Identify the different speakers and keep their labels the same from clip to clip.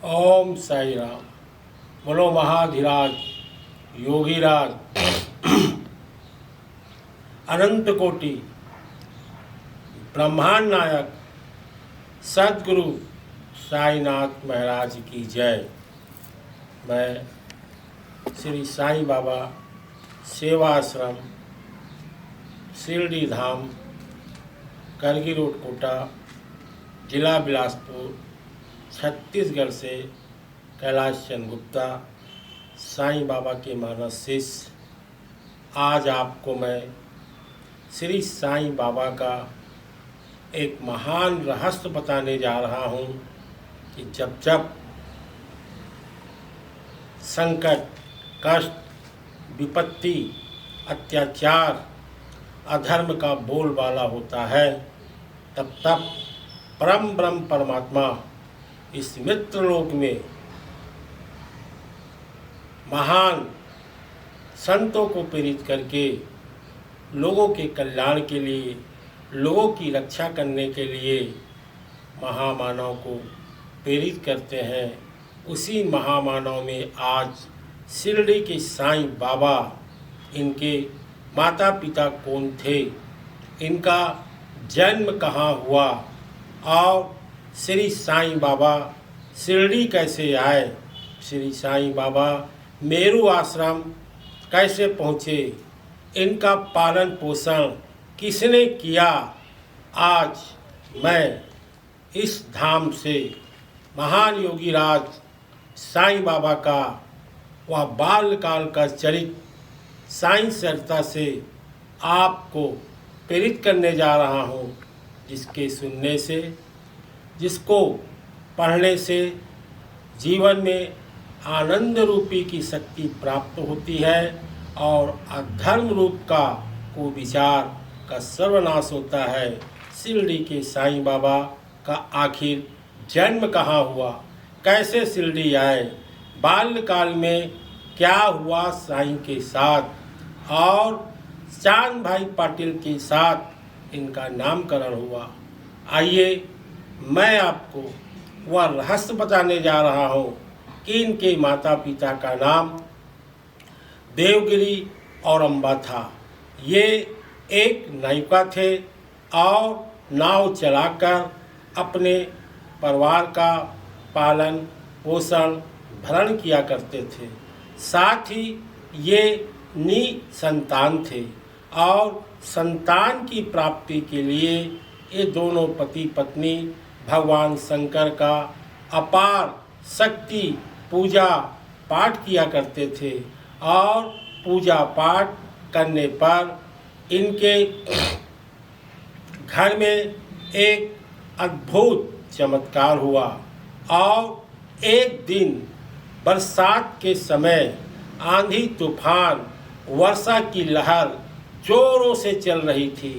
Speaker 1: ओम साई राम। बोलो महाधिराज योगीराज अनंत कोटि ब्रह्मांड नायक सद्गुरु साईनाथ महाराज की जय। मैं श्री साईं बाबा सेवा आश्रम शिरडी धाम करगी रोड कोटा जिला बिलासपुर छत्तीसगढ़ से कैलाश चंद गुप्ता साईं बाबा के मानस शिष्य। आज आपको मैं श्री साईं बाबा का एक महान रहस्य बताने जा रहा हूँ कि जब जब संकट, कष्ट, विपत्ति, अत्याचार, अधर्म का बोलबाला होता है, तब तब परम ब्रह्म परमात्मा इस मित्रलोक में महान संतों को प्रेरित करके लोगों के कल्याण के लिए, लोगों की रक्षा करने के लिए महामानव को प्रेरित करते हैं। उसी महामानव में आज शिरडी के साईं बाबा, इनके माता पिता कौन थे, इनका जन्म कहाँ हुआ और श्री साईं बाबा शिरडी कैसे आए, श्री साईं बाबा मेरू आश्रम कैसे पहुँचे, इनका पालन पोषण किसने किया। आज मैं इस धाम से महान योगी राज साईं बाबा का वह बाल्यकाल का चरित्र साईं सरिता से आपको प्रेरित करने जा रहा हूँ, जिसके सुनने से, जिसको पढ़ने से जीवन में आनंद रूपी की शक्ति प्राप्त होती है और अधर्म रूप का कुविचार का सर्वनाश होता है। शिरडी के साईं बाबा का आखिर जन्म कहाँ हुआ, कैसे शिरडी आए, बाल्यकाल में क्या हुआ साईं के साथ और चांद भाई पाटिल के साथ इनका नामकरण हुआ। आइए मैं आपको वह रहस्य बताने जा रहा हूँ कि इनके माता पिता का नाम देवगिरी और अम्बा था। ये एक नायिका थे और नाव चलाकर अपने परिवार का पालन पोषण भरण किया करते थे। साथ ही ये निसंतान थे और संतान की प्राप्ति के लिए ये दोनों पति पत्नी भगवान शंकर का अपार शक्ति पूजा पाठ किया करते थे और पूजा पाठ करने पर इनके घर में एक अद्भुत चमत्कार हुआ और एक दिन बरसात के समय आंधी तूफान वर्षा की लहर जोरों से चल रही थी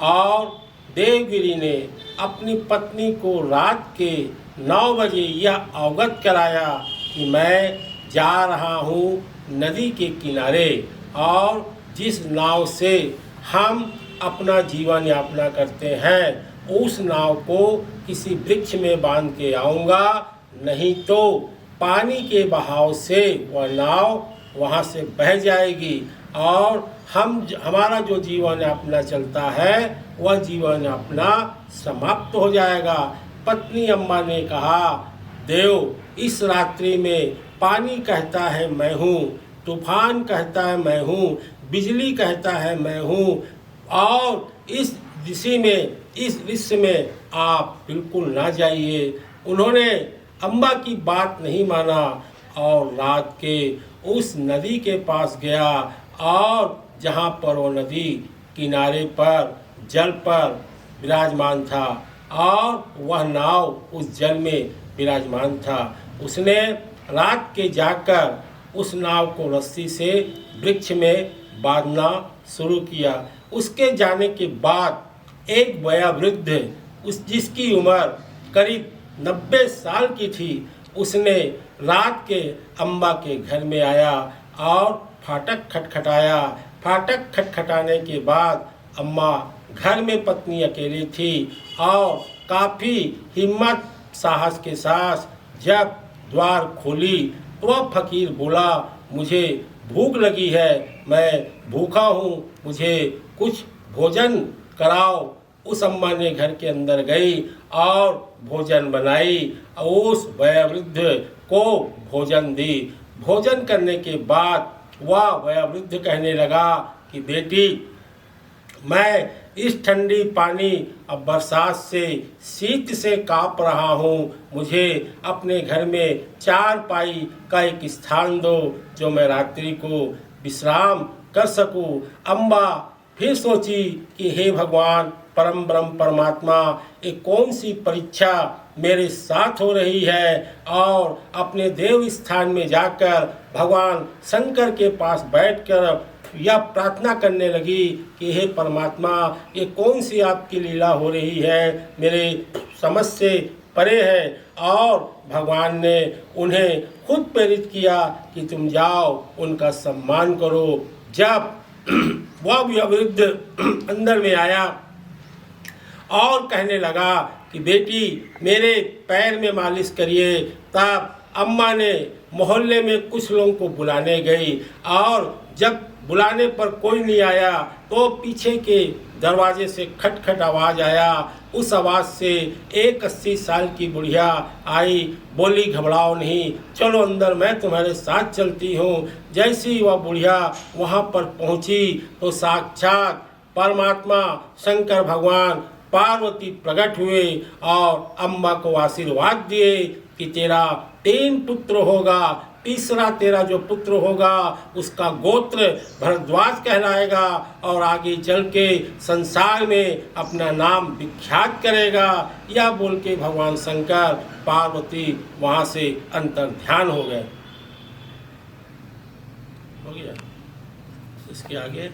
Speaker 1: और देवगिरी ने अपनी पत्नी को रात के 9 बजे यह अवगत कराया कि मैं जा रहा हूँ नदी के किनारे और जिस नाव से हम अपना जीवन यापना करते हैं उस नाव को किसी वृक्ष में बांध के आऊँगा, नहीं तो पानी के बहाव से वह नाव वहाँ से बह जाएगी और हमारा जो जीवन यापना चलता है वह जीवन अपना समाप्त हो जाएगा। पत्नी अम्मा ने कहा, देव इस रात्रि में पानी कहता है मैं हूँ, तूफान कहता है मैं हूँ, बिजली कहता है मैं हूँ और इस दृश्य में आप बिल्कुल ना जाइए। उन्होंने अम्बा की बात नहीं माना और रात के उस नदी के पास गया और जहाँ पर वो नदी किनारे पर जल पर विराजमान था और वह नाव उस जल में विराजमान था। उसने रात के जाकर उस नाव को रस्सी से वृक्ष में बांधना शुरू किया। उसके जाने के बाद एक वयोवृद्ध जिसकी उम्र करीब 90 साल की थी, उसने रात के अम्बा के घर में आया और फाटक खटखटाया। फाटक खटखटाने के बाद अम्मा घर में पत्नी अकेली थी और काफ़ी हिम्मत साहस के साथ जब द्वार खोली तो वह फकीर बोला, मुझे भूख लगी है, मैं भूखा हूँ, मुझे कुछ भोजन कराओ। उस अम्मा ने घर के अंदर गई और भोजन बनाई और उस वयोवृद्ध को भोजन दी। भोजन करने के बाद वह वयोवृद्ध कहने लगा कि बेटी, मैं इस ठंडी पानी अब बरसात से शीत से काँप रहा हूँ, मुझे अपने घर में चारपाई का एक स्थान दो जो मैं रात्रि को विश्राम कर सकूँ। अम्बा फिर सोची कि हे भगवान परम ब्रह्म परमात्मा, ये कौन सी परीक्षा मेरे साथ हो रही है, और अपने देव स्थान में जाकर भगवान शंकर के पास बैठकर यह प्रार्थना करने लगी कि हे परमात्मा, ये कौन सी आपकी लीला हो रही है, मेरे समझ से परे है। और भगवान ने उन्हें खुद प्रेरित किया कि तुम जाओ, उनका सम्मान करो। जब वह वृद्ध अंदर में आया और कहने लगा कि बेटी, मेरे पैर में मालिश करिए, तब अम्मा ने मोहल्ले में कुछ लोगों को बुलाने गई और जब बुलाने पर कोई नहीं आया तो पीछे के दरवाजे से खटखट आवाज़ आया। उस आवाज़ से एक 80 साल की बुढ़िया आई, बोली, घबराओ नहीं, चलो अंदर, मैं तुम्हारे साथ चलती हूँ। जैसे ही वह बुढ़िया वहाँ पर पहुँची तो साक्षात परमात्मा शंकर भगवान पार्वती प्रकट हुए और अम्मा को आशीर्वाद दिए कि तेरा 3 पुत्र होगा, तीसरा तेरा जो पुत्र होगा उसका गोत्र भरद्वाज कहलाएगा और आगे चल के संसार में अपना नाम विख्यात करेगा। यह बोल के भगवान शंकर पार्वती वहाँ से अंतर ध्यान हो गए। हो गया इसके आगे।